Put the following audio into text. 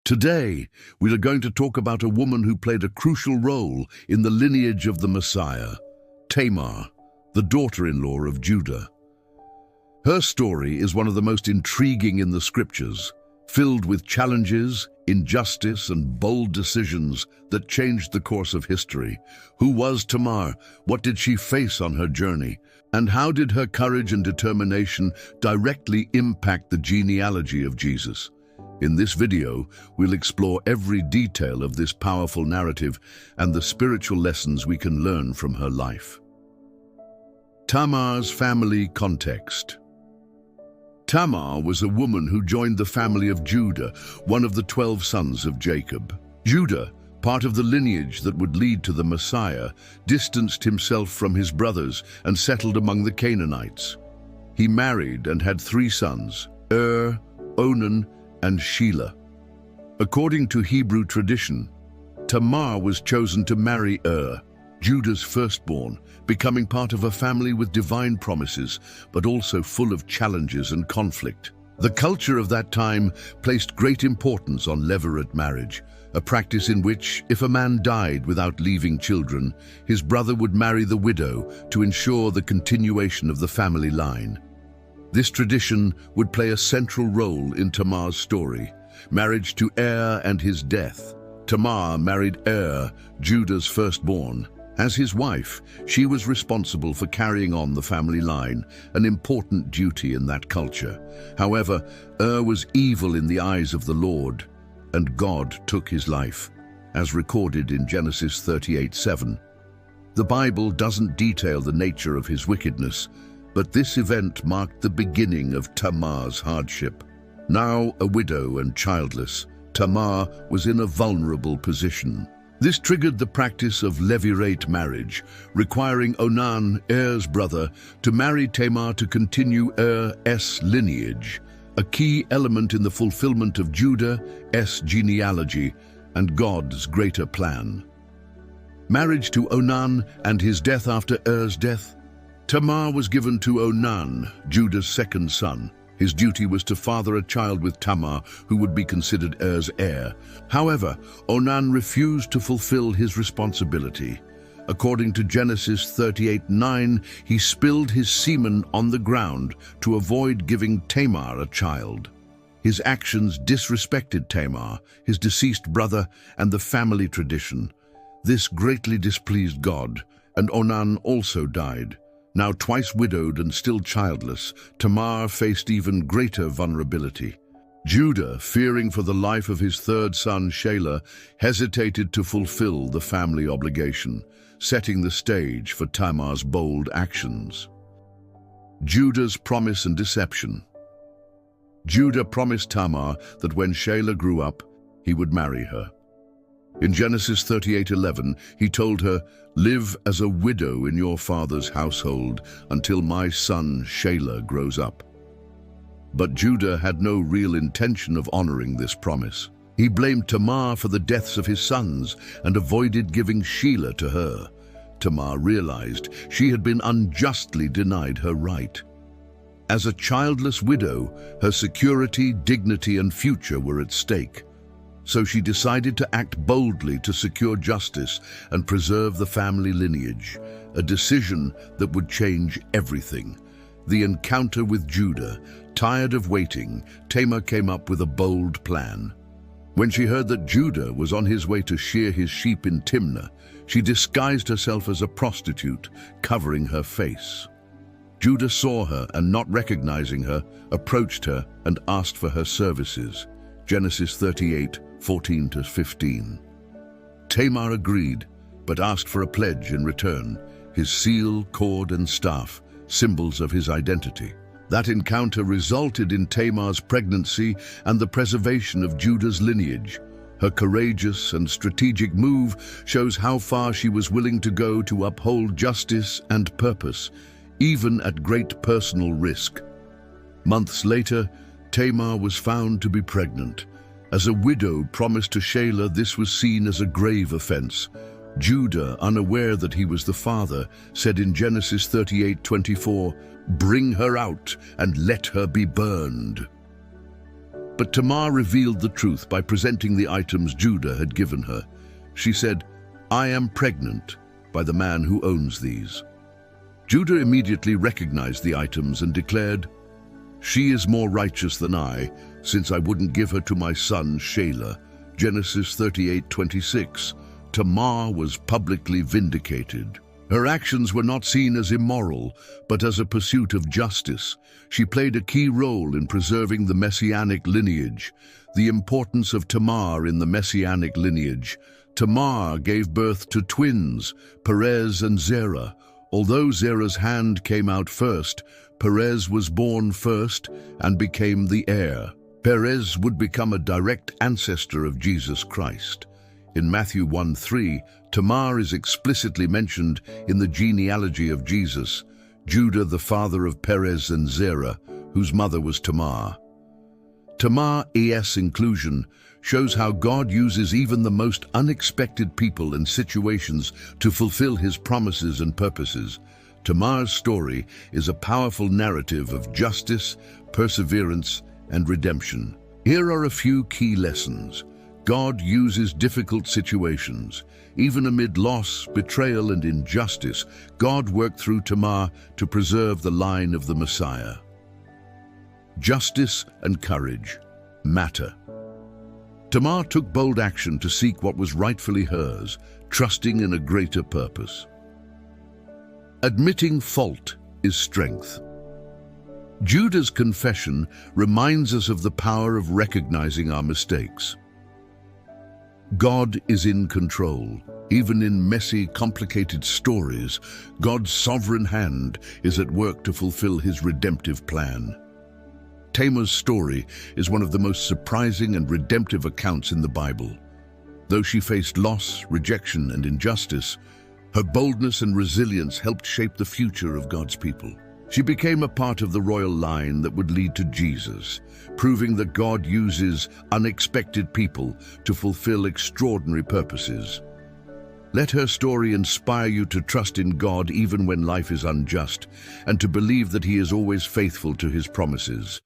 Today, we are going to talk about a woman who played a crucial role in the lineage of the Messiah, Tamar, the daughter-in-law of Judah. Her story is one of the most intriguing in the scriptures, filled with challenges, injustice, and bold decisions that changed the course of history. Who was Tamar? What did she face on her journey? And how did her courage and determination directly impact the genealogy of Jesus? In this video, we'll explore every detail of this powerful narrative and the spiritual lessons we can learn from her life. Tamar's family context. Tamar was a woman who joined the family of Judah, one of the 12 sons of Jacob. Judah, part of the lineage that would lead to the Messiah, distanced himself from his brothers and settled among the Canaanites. He married and had 3 sons, Onan, and Shelah. According to Hebrew tradition, Tamar was chosen to marry Judah's firstborn, becoming part of a family with divine promises, but also full of challenges and conflict. The culture of that time placed great importance on levirate marriage, a practice in which, if a man died without leaving children, his brother would marry the widow to ensure the continuation of the family line. This tradition would play a central role in Tamar's story, marriage to and his death. Tamar married Judah's firstborn. As his wife, she was responsible for carrying on the family line, an important duty in that culture. However, was evil in the eyes of the Lord, and God took his life, as recorded in Genesis 38:7. The Bible doesn't detail the nature of his wickedness, but this event marked the beginning of Tamar's hardship. Now a widow and childless, Tamar was in a vulnerable position. This triggered the practice of levirate marriage, requiring Onan, brother, to marry Tamar to continue lineage, a key element in the fulfillment of Judah's genealogy and God's greater plan. Marriage to Onan and his death after death. Tamar was given to Onan, Judah's second son. His duty was to father a child with Tamar, who would be considered heir. However, Onan refused to fulfill his responsibility. According to Genesis 38:9, he spilled his semen on the ground to avoid giving Tamar a child. His actions disrespected Tamar, his deceased brother, and the family tradition. This greatly displeased God, and Onan also died. Now twice widowed and still childless, Tamar faced even greater vulnerability. Judah, fearing for the life of his third son Shelah, hesitated to fulfill the family obligation, setting the stage for Tamar's bold actions. Judah's promise and deception. Judah promised Tamar that when Shelah grew up, he would marry her. In Genesis 38:11, he told her, "Live as a widow in your father's household until my son Shelah grows up." But Judah had no real intention of honoring this promise. He blamed Tamar for the deaths of his sons and avoided giving Shelah to her. Tamar realized she had been unjustly denied her right. As a childless widow, her security, dignity, and future were at stake. So she decided to act boldly to secure justice and preserve the family lineage, a decision that would change everything. The encounter with Judah. Tired of waiting, Tamar came up with a bold plan. When she heard that Judah was on his way to shear his sheep in Timnah, she disguised herself as a prostitute, covering her face. Judah saw her and, not recognizing her, approached her and asked for her services. Genesis 38:14-15. Tamar agreed, but asked for a pledge in return, his seal, cord, and staff, symbols of his identity. That encounter resulted in Tamar's pregnancy and the preservation of Judah's lineage. Her courageous and strategic move shows how far she was willing to go to uphold justice and purpose, even at great personal risk. Months later, Tamar was found to be pregnant. As a widow promised to Shelah, this was seen as a grave offense. Judah, unaware that he was the father, said in Genesis 38:24, "Bring her out and let her be burned." But Tamar revealed the truth by presenting the items Judah had given her. She said, "I am pregnant by the man who owns these." Judah immediately recognized the items and declared, "She is more righteous than I, since I wouldn't give her to my son Shelah." Genesis 38:26. Tamar was publicly vindicated. Her actions were not seen as immoral, but as a pursuit of justice. She played a key role in preserving the messianic lineage. The importance of Tamar in the messianic lineage. Tamar gave birth to twins, Perez and Zerah. Although Zerah's hand came out first, Perez was born first and became the heir. Perez would become a direct ancestor of Jesus Christ. In Matthew 1:3, Tamar is explicitly mentioned in the genealogy of Jesus, Judah the father of Perez and Zerah, whose mother was Tamar. Tamar's inclusion shows how God uses even the most unexpected people and situations to fulfill his promises and purposes. Tamar's story is a powerful narrative of justice, perseverance, and redemption. Here are a few key lessons. God uses difficult situations. Even amid loss, betrayal, and injustice, God worked through Tamar to preserve the line of the Messiah. Justice and courage matter. Tamar took bold action to seek what was rightfully hers, trusting in a greater purpose. Admitting fault is strength. Judah's confession reminds us of the power of recognizing our mistakes. God is in control. Even in messy, complicated stories, God's sovereign hand is at work to fulfill his redemptive plan. Tamar's story is one of the most surprising and redemptive accounts in the Bible. Though she faced loss, rejection, and injustice, her boldness and resilience helped shape the future of God's people. She became a part of the royal line that would lead to Jesus, proving that God uses unexpected people to fulfill extraordinary purposes. Let her story inspire you to trust in God even when life is unjust, and to believe that he is always faithful to his promises.